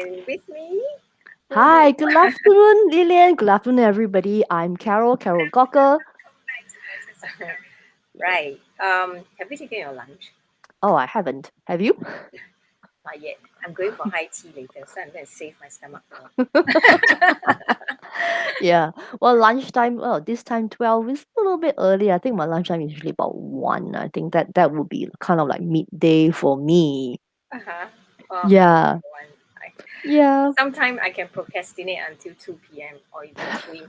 And with me, who do Hi, you good afternoon, Lilian. Good afternoon, everybody. I'm Carol Gockel. Yeah. Right. Have you taken your lunch? Oh, I haven't. Have you? Not yet. I'm going for high tea later, so I'm going to save my stomach for. Yeah. Well, lunchtime, well, this time 12 is a little bit early. I think my lunchtime is usually about 1. I think that would be kind of like midday for me. Uh-huh. Oh, Yeah. one. I, Yeah. Sometimes I can procrastinate until 2 p.m. or even 3.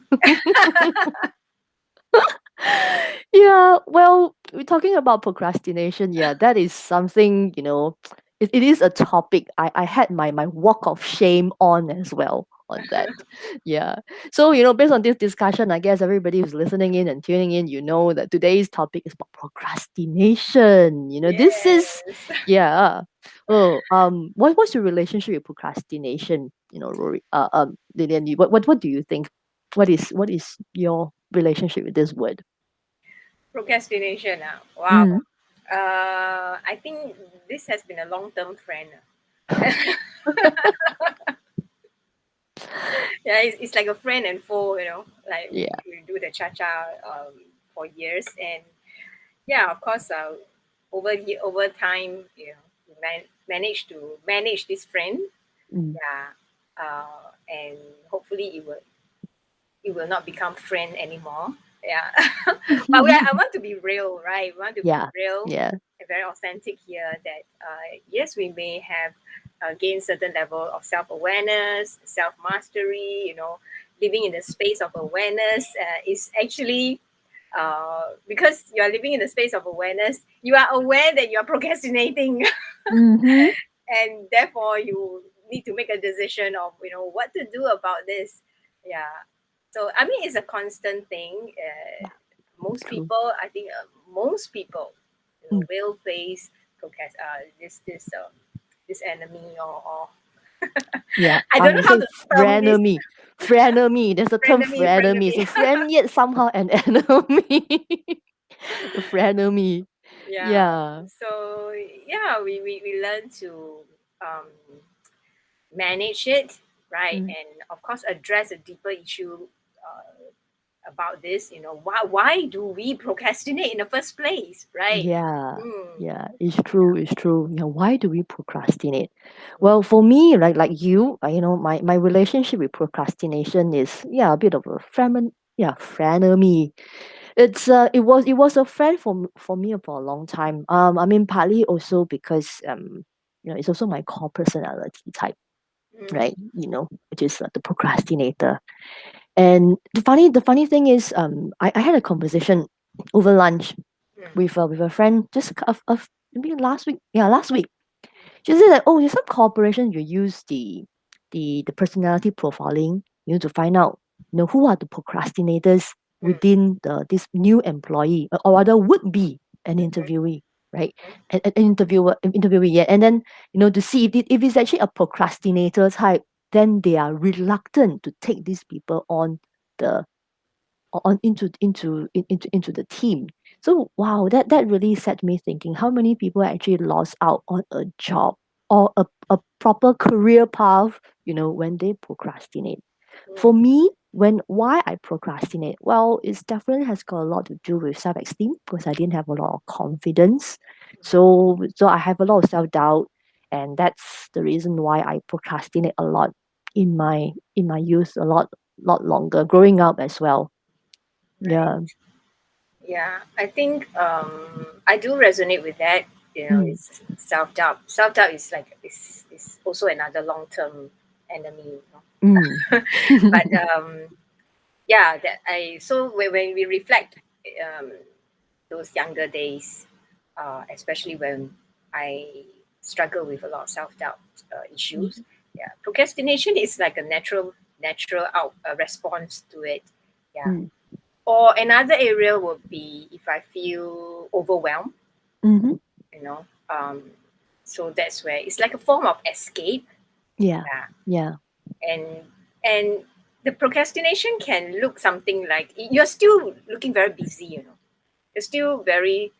Yeah, well, we're talking about procrastination. Yeah, that is something, it is a topic I had my walk of shame on as well on that. Yeah. So, based on this discussion, I guess everybody who's listening in and tuning in, that today's topic is about procrastination. This is, Yes. yeah. Oh, what's your relationship with procrastination? Rory, Lilian, what do you think? What is your relationship with this word? Procrastination. Wow. Mm. I think this has been a long-term friend. Yeah, it's like a friend and foe, like Yeah. we do the cha-cha for years. And yeah, of course, over time, we manage to manage this friend. Mm. Yeah. And hopefully it will not become friend anymore. Yeah. But I want to be real, right? We want to be Yeah. real Yeah. and very authentic here that yes, we may have gained certain level of self-awareness, self-mastery, living in the space of awareness is actually because you are living in the space of awareness, you are aware that you are procrastinating. Mm-hmm. And therefore you need to make a decision of what to do about this. Yeah. So I mean, it's a constant thing. Most True. people, I think, most people, Mm. will face this enemy, or Yeah. I I don't know would how say to term this. frenemy. Frenemy. There's a term frenemy. Frenemy. So friend yet somehow an enemy. The frenemy. Yeah. Yeah. So yeah, we learn to um, manage it, right? Mm. And of course, address a deeper issue about this. Why do we procrastinate in the first place, right? Yeah. Mm, Yeah, it's true. It's true. Why do we procrastinate? Well, for me, like you, my relationship with procrastination is a bit of a frenemy. It was a friend for me for a long time. I mean, partly also because it's also my core personality type, mm, right? Which is the procrastinator. And the funny thing is, I had a conversation over lunch mm, with a friend just maybe last week. Yeah, last week. She said that, oh, there's some corporation you use the personality profiling, to find out, who are the procrastinators mm, within this new employee, or rather would be an mhm, interviewee, right? An interviewee, yeah. And then, to see if it's actually a procrastinator type, then they are reluctant to take these people on the on into the team. So wow, that really set me thinking how many people actually lost out on a job or a proper career path, when they procrastinate. For mm, me, why I procrastinate, well, it definitely has got a lot to do with self-esteem because I didn't have a lot of confidence. So I have a lot of self-doubt, and that's the reason why I procrastinate a lot in my youth, a lot longer, growing up as well. right. Yeah. Yeah, I think I do resonate with that. Mm. It's self-doubt. Self-doubt is also another long-term enemy. Mm. But yeah, that I so when we reflect um, those younger days, especially when I struggle with a lot of self-doubt issues. Yeah, procrastination is like a natural out response to it. Yeah. Mm. Or another area would be if I feel overwhelmed, Mhm. you know. So that's where it's like a form of escape. Yeah. Yeah. Yeah. And and the procrastination can look something like you're still looking very busy, You're still very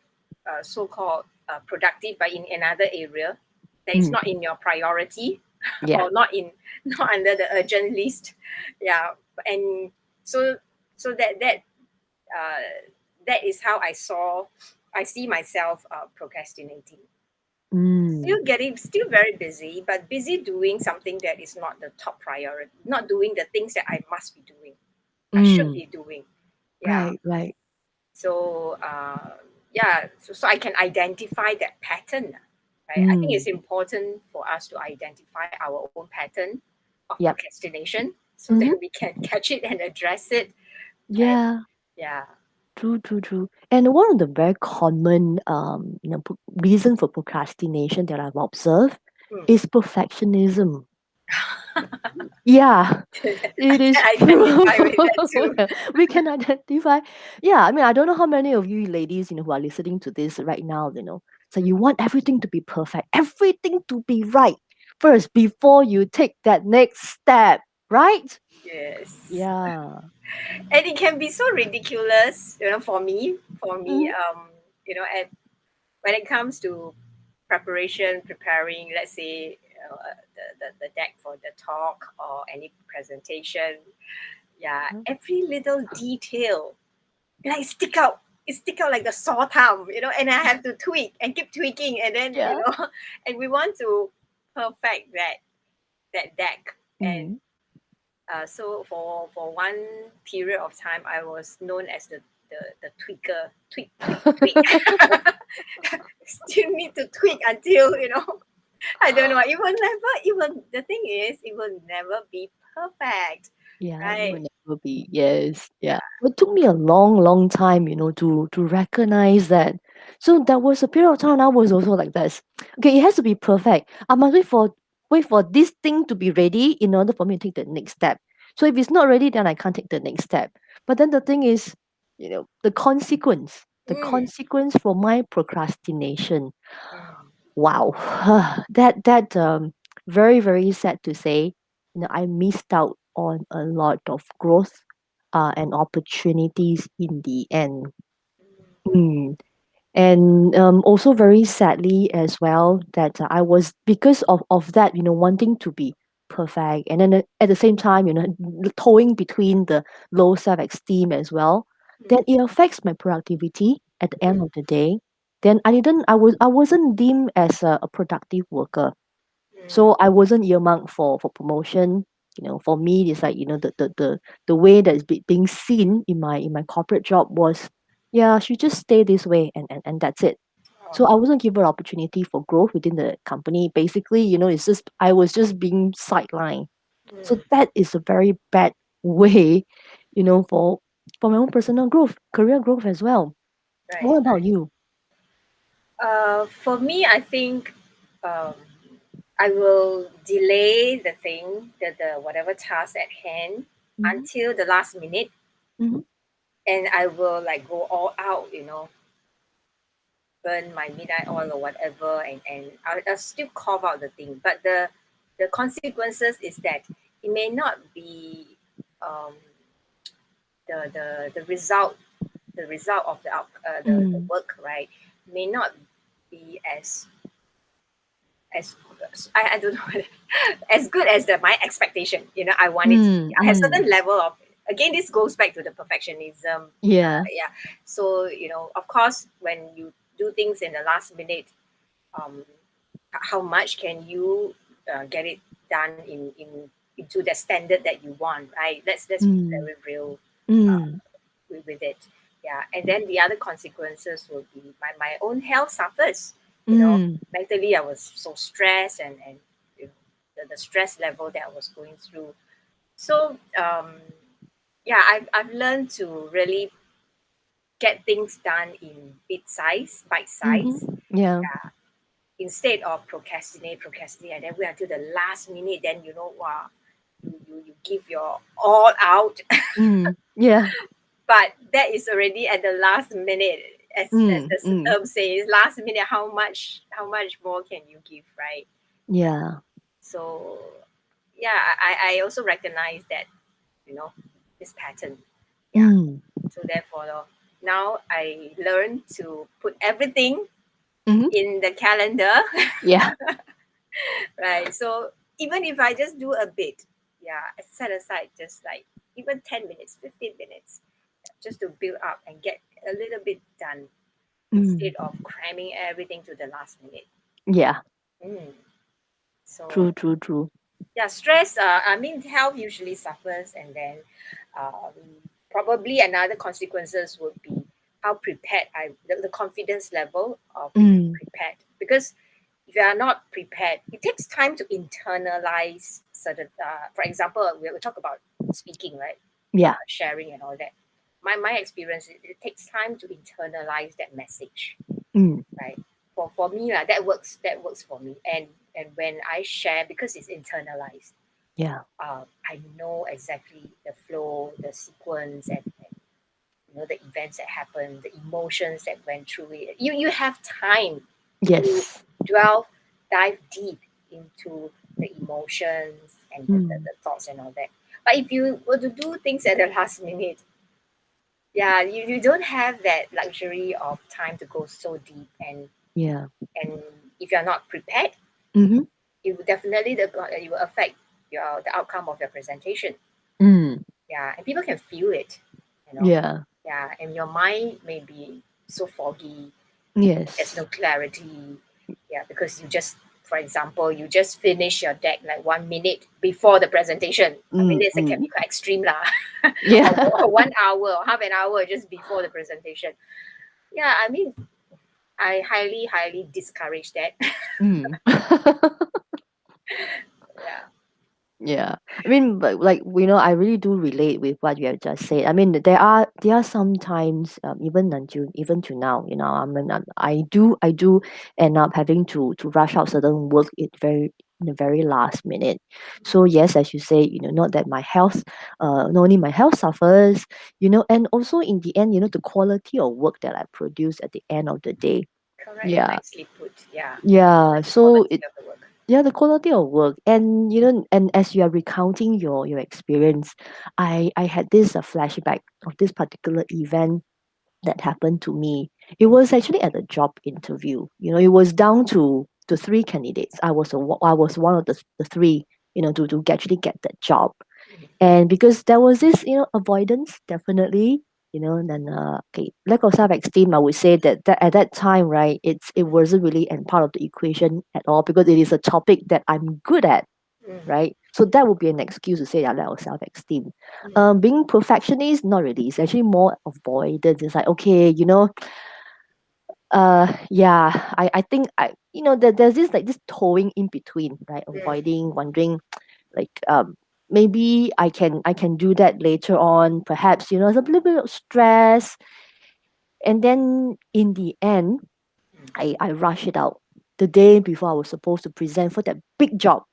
so-called productive, but in another area that is Mm. not in your priority. Yeah. or not in not under the urgent list. Yeah, and so uh, that is how I see myself procrastinating. Mm. Still very busy, but busy doing something that is not the top priority, not doing the things that I must be doing, I should Mm. be doing. Yeah. Right, right. So yeah, so I can identify that pattern, right? I think it's Mm. important for us to identify our own pattern of Yep. procrastination so that Mm-hmm. we can catch it and address it. And Yeah. yeah. True, true, true. And one of the very common, reason for procrastination that I've observed Hmm. is perfectionism. Yeah, it I is can true. identify with that too. We can identify. Yeah, I mean, I don't know how many of you ladies, who are listening to this right now, so you want everything to be perfect, everything to be right first before you take that next step, right? Yes. Yeah. And it can be so ridiculous, for me, Mm-hmm. and when it comes to preparing, let's say, the deck for the talk or any presentation, yeah, every little detail like stick out like a sore thumb, and I have to tweak and keep tweaking, and then Yeah. and we want to perfect that deck. And Mm. so for one period of time, I was known as the tweaker, tweak. Still need to tweak until I don't know. Even the thing is, it will never be perfect, Yeah, it right? will never be. Yes, Yeah. yeah. It took me a long, long time, to recognize that. So there was a period of time I was also like this. Okay, it has to be perfect. I must wait for this thing to be ready in order for me to take the next step. So if it's not ready, then I can't take the next step. But then the thing is, the Mm, consequence for my procrastination. mm, Wow, that very, very sad to say. I missed out on a lot of growth, and opportunities in the end. Mm. And also very sadly as well that I was, because of that, wanting to be perfect, and then at the same time, towing between the low self-esteem as well, then mm, it affects my productivity at the end mm, of the day. Then I wasn't deemed as a productive worker, mm. so I wasn't earmarked for promotion. For me, it's like, the way that is being seen in my corporate job was, yeah, she just stay this way, and that's it. Oh, So I wasn't given opportunity for growth within the company. Basically, it's just I was just being sidelined. So mm, that is a very bad way, for my own personal growth, career growth as well. right. What about you? For me, I think um, I will delay the thing, the whatever task at hand Mm-hmm. until the last minute, Mm-hmm. and I will like go all out, burn my midnight oil or whatever, and I'll still carve out the thing. But the consequences is that it may not be um, the result of the Mm. work, right, may not be as I don't know as good as my expectation. I want it to be. Mm. I have Mm. certain level of, again, this goes back to the perfectionism. Yeah. Yeah. So of course, when you do things in the last minute, um, how much can you get it done into the standard that you want, right? Let's be Mm. very real Mm. with it. Yeah, and then the other consequences will be my own health suffers. Mm. Mentally I was so stressed, and the stress level that I was going through. So yeah, I've learned to really get things done in bite Mhm. size. Yeah. Yeah, instead of procrastinate, and then wait until the last minute. Then wow, you give your all out, Mm. Yeah. but that is already at the last minute. As Mm. the Mm. term says, last minute, how much more can you give, right? Yeah. So yeah, I also recognize that, this pattern. Yeah. Mm. So therefore, now I learn to put everything Mhm. in the calendar, Yeah. right? So even if I just do a bit, I set aside just like even 10 minutes, 15 minutes, just to build up and get a little bit done instead Mm. of cramming everything to the last minute. Yeah. Mm. So True, true, true. yeah, stress. I mean, health usually suffers, and then um, probably another consequences would be how prepared the confidence level of being Mm. prepared. Because if you are not prepared, it takes time to internalize certain. For example, we talk about speaking, right? Yeah. Sharing and all that. My experience, it takes time to internalize that message, Mm. right? For me, that works for me. And when I share, because it's internalized, Yeah. I know exactly the flow, the sequence, and the events that happened, the emotions that went through it. You have time to Yes. dwell, dive deep into the emotions and Mm. the thoughts and all that. But if you were to do things at the last minute, yeah, you don't have that luxury of time to go so deep, Yeah. and if you're not prepared, Mm-hmm. it will definitely it will affect the outcome of your presentation. Mm. Yeah, and people can feel it, you know. Yeah. Yeah, and your mind may be so foggy, there's no Yes. clarity. Yeah, because for example, you just finish your deck like 1 minute before the presentation. I mean, Mm. this can Mm. be quite extreme lah. Yeah. Or 1 hour or half an hour just before the presentation. Yeah, I mean, I highly, highly discourage that. Mm. Yeah. Yeah, I mean, but like I really do relate with what you have just said. I mean, there are sometimes, even to now, I mean, I do end up having to rush out certain work in the very last minute. So yes, as you say, not that my health, not only my health suffers, and also in the end, the quality of work that I produce at the end of the day. Correct. Yeah, Nicely put. Yeah. yeah. The So quality of the work. yeah, the quality of work, and and as you are recounting your experience, I had this flashback of this particular event that happened to me. It Mm, was actually at a job interview. It was down to three candidates. I was one of the three. To actually get that job, mm, and because there was this avoidance, definitely. And then okay, lack of self-esteem, I would say that at that time, right, it wasn't really and part of the equation at all, because it is a topic that I'm good at, mm, right? So that would be an excuse to say that lack of self-esteem. mm, Being perfectionist, not really. It's actually more avoidance. It's like, okay, yeah, I think there's this like this towing in between, right? mm, Avoiding, wondering, like, maybe I can do that later on, perhaps, there's a little bit of stress. And then in the end, mm, I rush it out the day before I was supposed to present for that big job.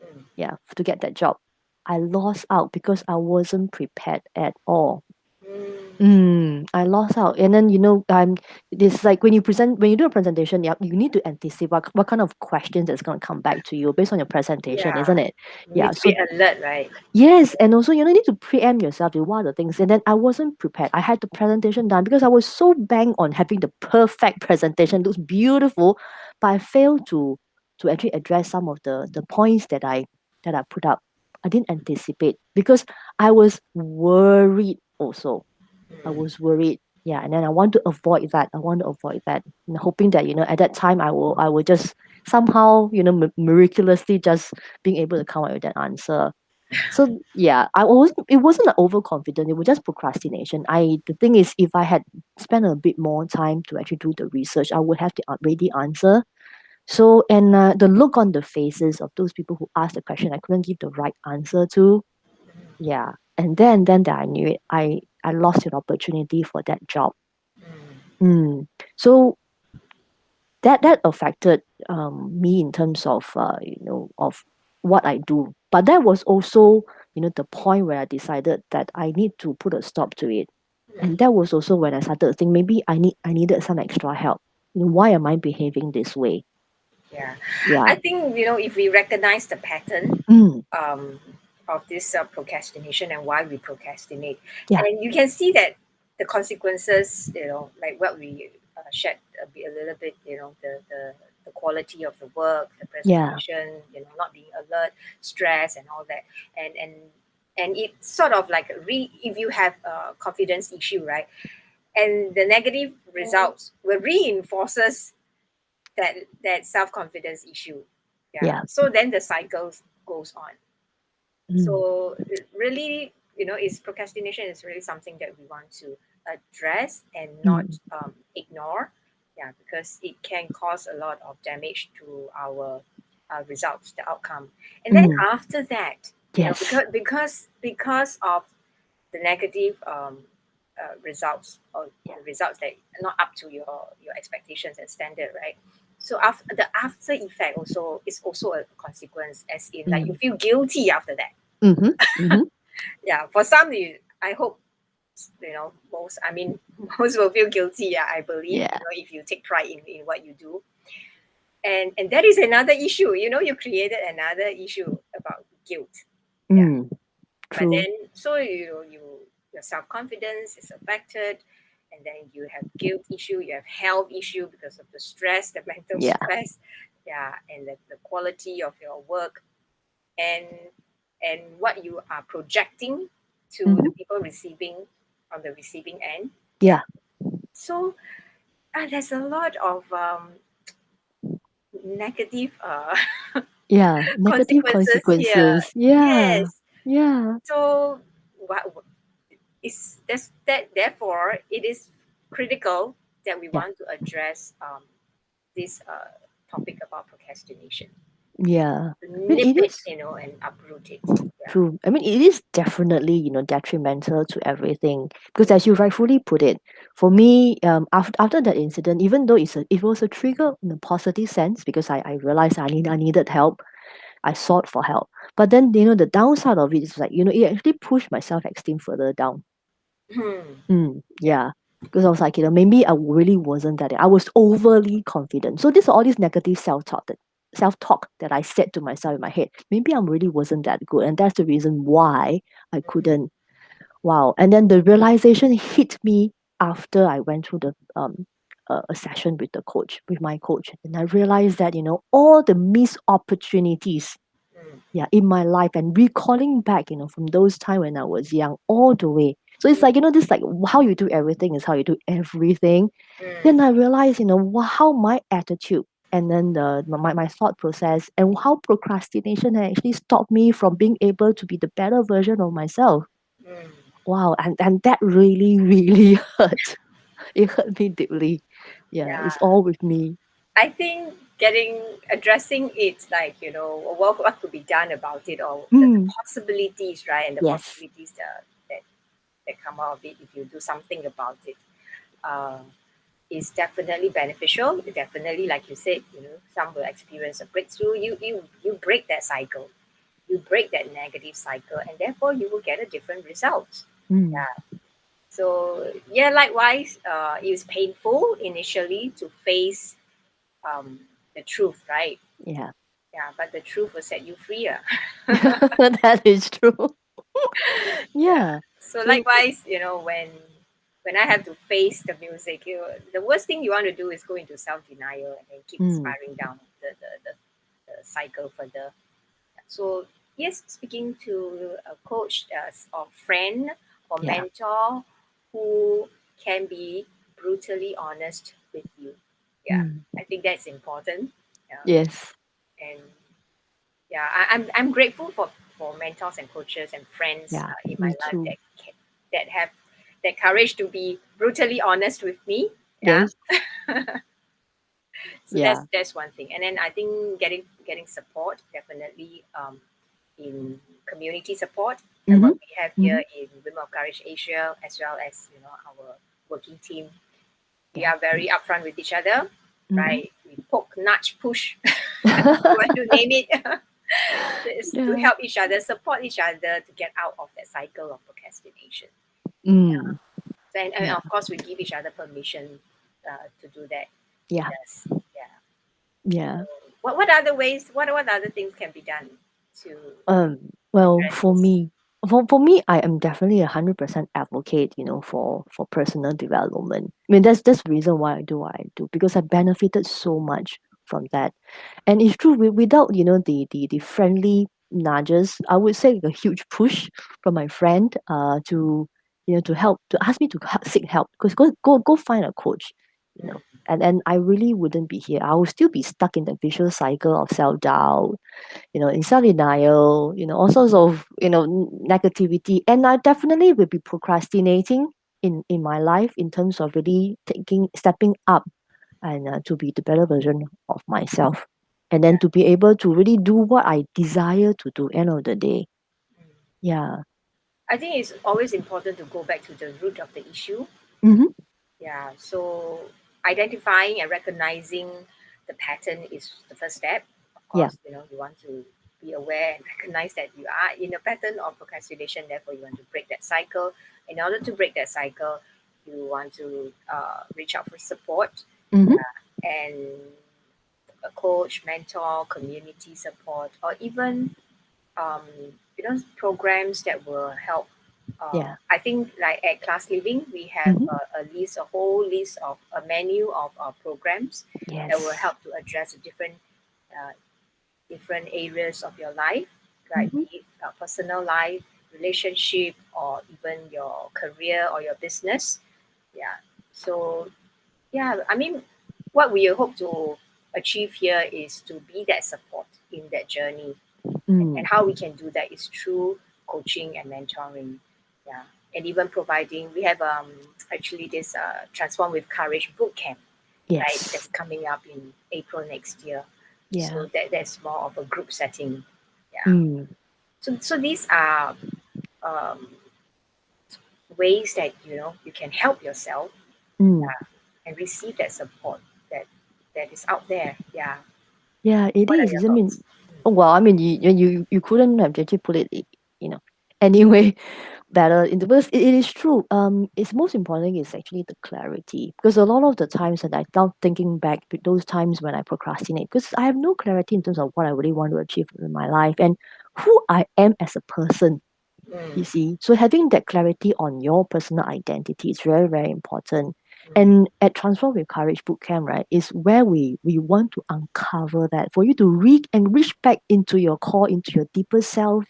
mm, Yeah, to get that job, I lost out because I wasn't prepared at all. mm. I lost out. And then, it's like when you do a presentation, yeah, you need to anticipate what kind of questions that's going to come back to you based on your presentation, Yeah. isn't it? You Yeah. need to be So alert, right? yes, and also you need to preempt yourself with what are the things. And then I wasn't prepared. I had the presentation done because I was so bang on having the perfect presentation, looks beautiful, but I failed to actually address some of the points that I put up. I didn't anticipate because I was worried also. I Mm, was worried. Yeah, and then I want to avoid that. I want to avoid that, and hoping that at that time I will just somehow miraculously just being able to come up with that answer. So yeah, it wasn't like overconfident, it was just procrastination. The thing is, if I had spent a bit more time to actually do the research, I would have the ready answer. So, and the look on the faces of those people who asked the question I couldn't give the right answer to. Yeah. And then that I knew it. I lost an opportunity for that job. mm, Mm. So that affected me in terms of of what I do. But that was also the point where I decided that I need to put a stop to it. mm. And that was also when I started to think maybe I needed some extra help. Why am I behaving this way? Yeah. Yeah. I think, if we recognize the pattern Mm. um, of this procrastination and why we procrastinate, Yeah. and you can see that the consequences, like what we shared a little bit, the the quality of the work, the Yeah. presentation, not being alert, stress, and all that. And it's sort of like if you have a confidence issue, right? And the negative results will reinforces that self-confidence issue. Yeah. Yeah. So then the cycle goes on. Mm. So really, is procrastination is really something that we want to address and not Mm. ignore. Yeah, because it can cause a lot of damage to our results, the outcome. And then Mm. after that, Yes. because of the negative results, or Yeah. the results that are not up to your expectations and standard, right? So after the after effect also is also a consequence, as in like you Mm. feel guilty after that. Mm-hmm. Mm-hmm. Yeah, for some, I hope, most, I mean, most will feel guilty. Yeah, I believe, Yeah. if you take pride in what you do, and that is another issue. You created another issue about guilt. Yeah, Mm. but True. then so your self confidence is affected, and then you have guilt issue, you have health issue because of the stress, the mental Yeah. stress. Yeah, and the quality of your work, and what you are projecting to the Mm-hmm. people receiving, on the receiving end. Yeah. Yeah. So there's a lot of negative Yeah. Negative consequences here. consequences. Yeah. Yes. Yeah. So what is that? Therefore, it is critical that we Yeah. want to address this topic about procrastination. Yeah. I mean, Nip it it, is and uproot it. Yeah. true. I mean, it is definitely, detrimental to everything because, as you rightfully put it, for me, after that incident, even though it was a trigger in a positive sense because I realized I needed help, I sought for help. But then, the downside of it is like, it actually pushed my self esteem further down. Hmm. Yeah. Yeah. Because I was like, maybe I really wasn't that. I was overly confident. So this all this negative self talk that I said to myself in my head. Maybe I really wasn't that good, and that's the reason why I couldn't. Wow! And then the realization hit me after I went through the a session with my coach, and I realized that all the missed opportunities, Mm. yeah, in my life, and recalling back from those time when I was young all the way. So it's like this like how you do everything is how you do everything. Then Mm. I realized how my attitude, and then my thought process, and how procrastination had actually stopped me from being able to be the better version of myself. Mm. Wow. And that really really hurt. It hurt me deeply. Yeah, it's Yeah. all with me. I think addressing it, like, what could be done about it, or the Mm, possibilities, right? And the yes. possibilities that come out of it if you do something about it, uh, is definitely beneficial. Definitely, like you said, some will experience a breakthrough. You break that cycle, you break that negative cycle, and therefore you will get a different result. Mm, Yeah. So yeah, likewise, it was painful initially to face um, the truth, right? yeah. Yeah, but the truth will set you free. That is true. Yeah. Yeah. So So likewise, when I have to face the music, the worst thing you want to do is go into self denial and then keep mm, spiraling down the cycle further. So yes, speaking to a coach, or friend or yeah. mentor who can be brutally honest with you. Yeah, Mm, I think that's important. Yeah, yes. and yeah, I'm grateful for mentors and coaches and friends Yeah. in my Me life too. that have that courage to be brutally honest with me. Yeah, Yes. so Yeah. that's one thing. And then I think getting support, definitely, in community support, like Mm-hmm. what we have Mm-hmm. here in Women of Courage Asia, as well as our working team. We Yeah. are very upfront with each other, Mm-hmm. right? We poke, nudge, push, you want to name it, is to Yeah. help each other, support each other to get out of that cycle of procrastination. Mm. So, and Yeah. of course, we give each other permission to do that with Yeah. us. Yeah. Yeah. What other ways? What other things can be done to Well, address this? for me, I am definitely 100% advocate, for personal development. I mean, that's the reason why I do what I do because I benefited so much from that. And it's true, without the friendly nudges, I would say a huge push from my friend to to help, to ask me to seek help, because go find a coach, you know. Mm. And I really wouldn't be here. I would still be stuck in the vicious cycle of self-doubt, in self-denial, all sorts of negativity. And I definitely will be procrastinating in my life, in terms of really stepping up, and to be the better version of myself, and then Yeah. to be able to really do what I desire to do end of the day. Mm. Yeah. I think it's always important to go back to the root of the issue. Mm-hmm. Yeah. So identifying and recognizing the pattern is the first step. Of Yeah. course, you want to be aware and recognize that you are in a pattern of procrastination. Therefore, you want to break that cycle. In order to break that cycle, you want to reach out for support. Mm-hmm. Yeah, and a coach, mentor, community support, or even um, programs that will help. Yeah. I think like at Class Living, we have Mm-hmm. a whole list of a menu of programs that will Yes. help to address the uh, different areas of your life, like Mm-hmm. be it personal life, relationship, or even your career or your business. Yeah. So yeah, I mean, what we hope to achieve here is to be that support in that journey, and Mm. how we can do that is through coaching and mentoring. Yeah, and even providing, we have actually this Transform with Courage boot camp, right, Yes. that's coming up in April next year. Yeah. So that's more of a group setting. Yeah. Mm. So these are um, ways that you can help yourself, Mm. yeah, and receive that support that is out there. Yeah. Yeah, it What are is. your I thoughts? mean, oh, well, I mean, you couldn't have actually put it, you know, anyway better in the, because it is true. It's most important is actually the clarity, because a lot of the times that I now thinking back to those times when I procrastinate, because I have no clarity in terms of what I really want to achieve in my life and who I am as a person. Mm, You see, so having that clarity on your personal identity is very, very important. mm, And at Transform with Courage Bootcamp, right, is where we want to uncover that for you to reach and reach back into your core, into your deeper self,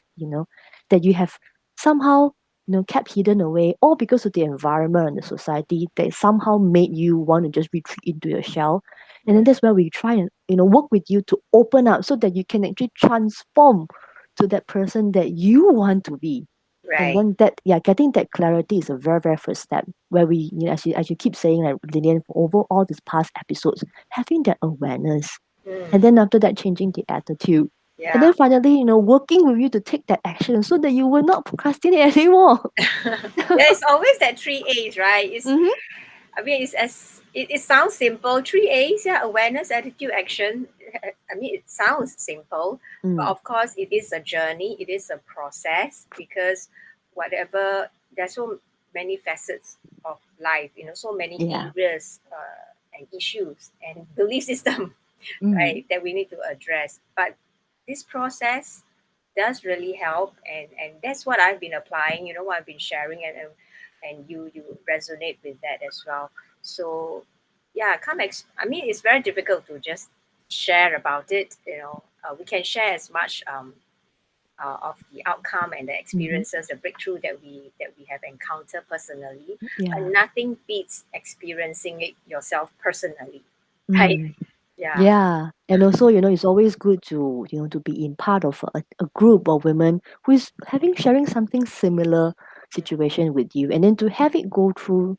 that you have somehow, kept hidden away, all because of the environment and the society that somehow made you want to just retreat into your shell. And then mm. that's where we try and, work with you to open up so that you can actually transform to that person that you want to be. And Right. then that, yeah, getting that clarity is a very, very first step, where we, as you keep saying, like Lilian, for over all these past episodes, having that awareness, and Mm, then after that changing the attitude, and yeah. then finally, working with you to take that action so that you will not procrastinate anymore. Yeah, it's always that three A's, right? Mm-hmm. I mean, it sounds simple. Three A's, yeah, awareness, attitude, action. I mean, it sounds simple, but Mm. of course, it is a journey. It is a process, because whatever, there's so many facets of life. So many Yeah. areas and issues and belief system, Mm. right, that we need to address. But this process does really help, and that's what I've been applying, what I've been sharing, and you resonate with that as well. So yeah, I mean, it's very difficult to just share about it. We can share as much of the outcome and the Mm-hmm. experiences, the breakthrough that we have encountered personally, but Yeah. nothing beats experiencing it yourself personally. Right. Mm. Yeah. Yeah, and also, it's always good to, to be in part of a group of women who is having sharing something similar situation with you, and then to have it go through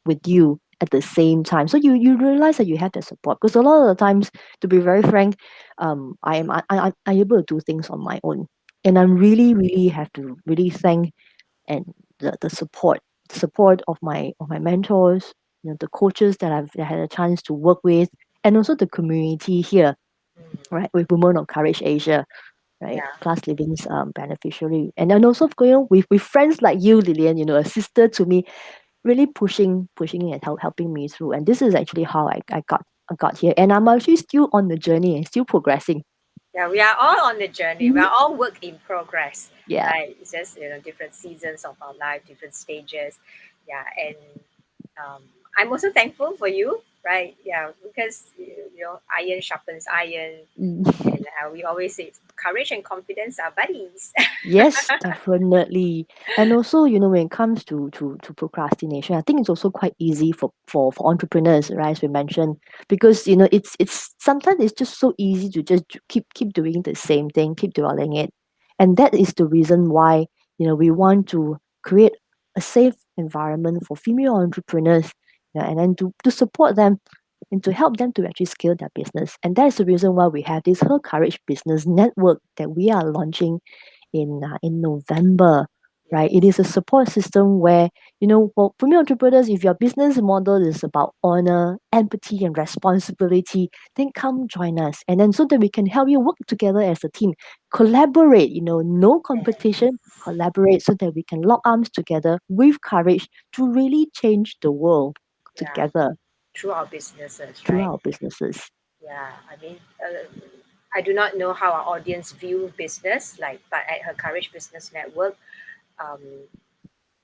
with you at the same time, so you realize that you have that support. Because a lot of the times, to be very frank, I'm able to do things on my own, and I'm really, really have to really thank and the support of my mentors, the coaches that I had a chance to work with, and also the community here, Mm, right, with Women of Courage Asia, right, yeah. Class Living's beneficiary, and then also with friends like you, Lilian, a sister to me, really pushing and helping me through. And this is actually how I got here, and I'm actually still on the journey and still progressing. Yeah, we are all on the journey. We Hmm. are all work in progress, Yeah. right? It's just different seasons of our life, different stages. Yeah, and I'm also thankful for you. right? Yeah, because iron sharpens iron, Mm. and we always say courage and confidence are buddies. Yes, definitely. And also, when it comes to procrastination, I think it's also quite easy for entrepreneurs, right? As we mentioned, because it's sometimes it's just so easy to just keep doing the same thing, keep dwelling it. And that is the reason why, we want to create a safe environment for female entrepreneurs, and then to support them and to help them to actually scale their business. And that is the reason why we have this Her Courage Business Network that we are launching in November, right? It is a support system where, for me entrepreneurs, if your business model is about honor, empathy, and responsibility, then come join us. And then so that we can help you work together as a team, collaborate, no competition, collaborate so that we can lock arms together with courage to really change the world Yeah, together through our businesses, through right? our businesses. Yeah, I mean, I do not know how our audience view business, like, but at Her Courage Business Network, um,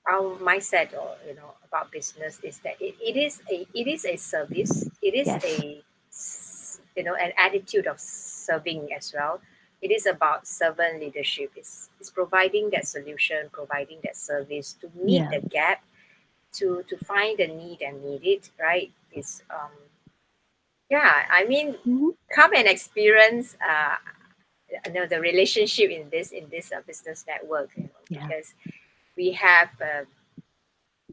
our mindset, or about business, is that it is a service. It is Yes. an attitude of serving as well. It is about servant leadership. It's providing that solution, providing that service to meet Yeah. the gap, to find the need and meet it, right? It's yeah, I mean, Mhm. come and experience the relationship in this business network, Yeah. because we have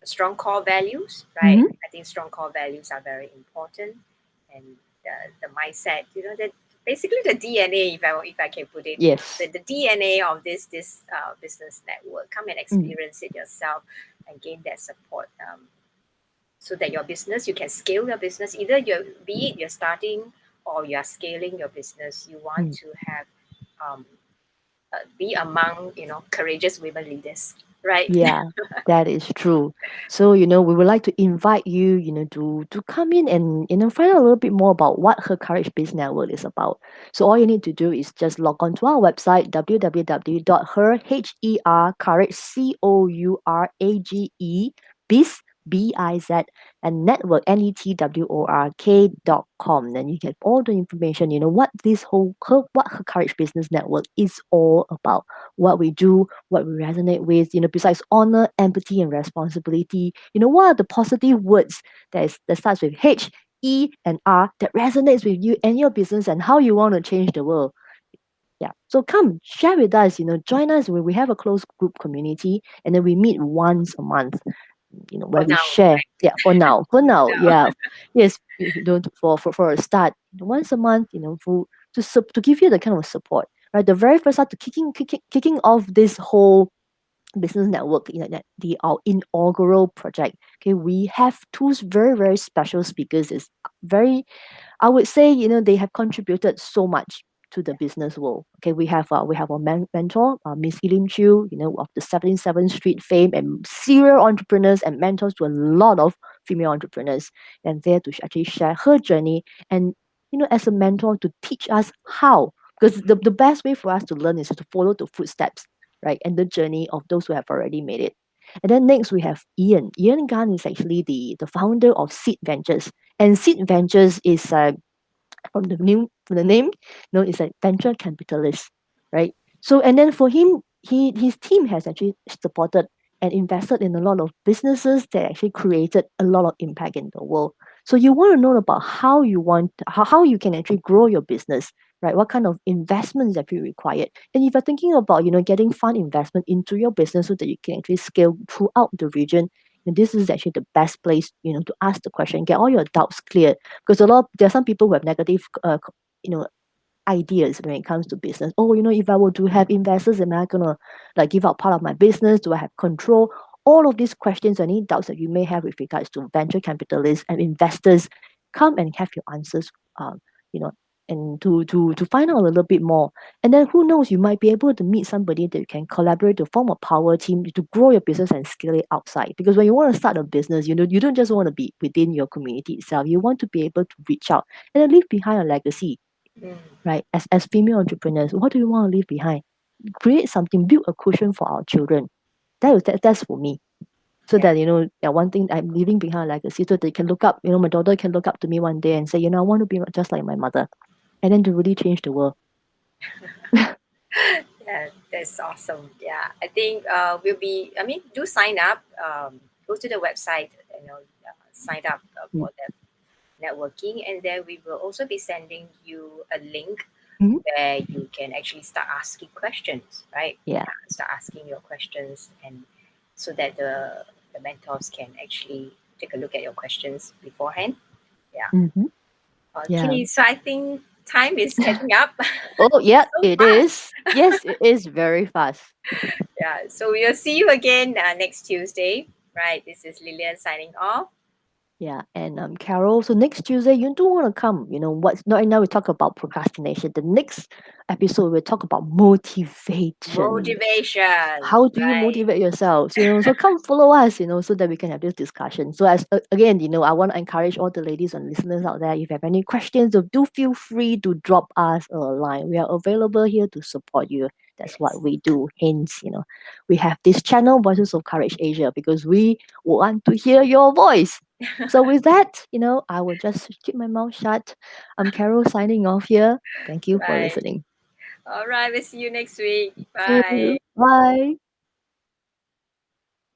strong core values, right? Hmm. I think strong core values are very important, and the mindset, that basically the DNA, if I can put it, Yes. the DNA of this business network. Come and Mm. experience it yourself and gain that support, so that your business, you can scale your business. Either be it you're starting or you're scaling your business, you want Mm. to have um, be among courageous women leaders, right? Yeah, that is true. So, we would like to invite you, to come in and, find out a little bit more about what Her Courage Biz Network is about. So all you need to do is just log on to our website, www.her, courage, courage, biz, biz, and network, network.com. Then you get all the information, what what Her Courage Business Network is all about, what we do, what we resonate with, besides honor, empathy, and responsibility, what are the positive words that starts with H, E, and R that resonates with you and your business and how you want to change the world. Yeah. So come share with us, join us when we have a close group community and then we meet once a month, where For we now, share. right? Yeah, for now, For now. yeah. Yes, for a start, once a month, to give you the kind of support, right? The very first start to kicking off this whole business network, our inaugural project. Okay, we have two very, very special speakers. Is very I would say, they have contributed so much to the business world. Okay, we have our mentor, Miss Lilian Chu, of the 77th Street fame and serial entrepreneurs and mentors to a lot of female entrepreneurs, and there to actually share her journey and, as a mentor to teach us how. Because the best way for us to learn is to follow the footsteps, right, and the journey of those who have already made it. And then next we have Ian. Ian Gan is actually the founder of Seed Ventures. And Seed Ventures is from the name, it's a venture capitalist, right? So and then for him, his team has actually supported and invested in a lot of businesses that actually created a lot of impact in the world. So you want to know about how you can actually grow your business, right? What kind of investments that you required. And if you're thinking about, getting fund investment into your business so that you can actually scale throughout the region, and this is actually the best place, to ask the question, get all your doubts cleared, because there are some people who have negative you know ideas when it comes to business. Oh, if I were to have investors, am I gonna like give up part of my business? Do I have control? All of these questions, any doubts that you may have with regards to venture capitalists and investors, come and have your answers. You know, and to find out a little bit more. And then who knows, you might be able to meet somebody that you can collaborate to form a power team to grow your business and scale it outside. Because when you want to start a business, you don't just want to be within your community itself. You want to be able to reach out and then leave behind a legacy, Mm. right? As female entrepreneurs, what do we want to leave behind? Create something, build a cushion for our children. That's for me. So Yeah. that, yeah, one thing I'm leaving behind a legacy so they can look up, my daughter can look up to me one day and say, I want to be just like my mother. And then to really change the world. Yeah, that's awesome. Yeah, I think we'll be. I mean, do sign up. Go to the website. Sign up Mm. for the networking, and then we will also be sending you a link Mhm. where you can actually start asking questions. Right? Yeah. Yeah, start asking your questions, and so that the mentors can actually take a look at your questions beforehand. Yeah. Hmm. Yeah. Okay, so I think time is catching up Oh, yeah, so it fast. is. Yes, it is very fast. Yeah, so we'll see you again next Tuesday. Right, this is Lilian signing off. Yeah, and Carol. So next Tuesday, you do want to come. What's not right now? We talk about procrastination. The next episode, we talk about motivation. Motivation, How do you right? motivate yourselves? So come follow us. So that we can have this discussion. So as again, I want to encourage all the ladies and listeners out there. If you have any questions, do feel free to drop us a line. We are available here to support you. That's Yes. what we do. Hence, we have this channel, Voices of Courage Asia, because we want to hear your voice. So with that, I will just keep my mouth shut. I'm Carol signing off here. Thank you for Right. listening. All right, we'll see you next week. Thank Bye. you. Bye.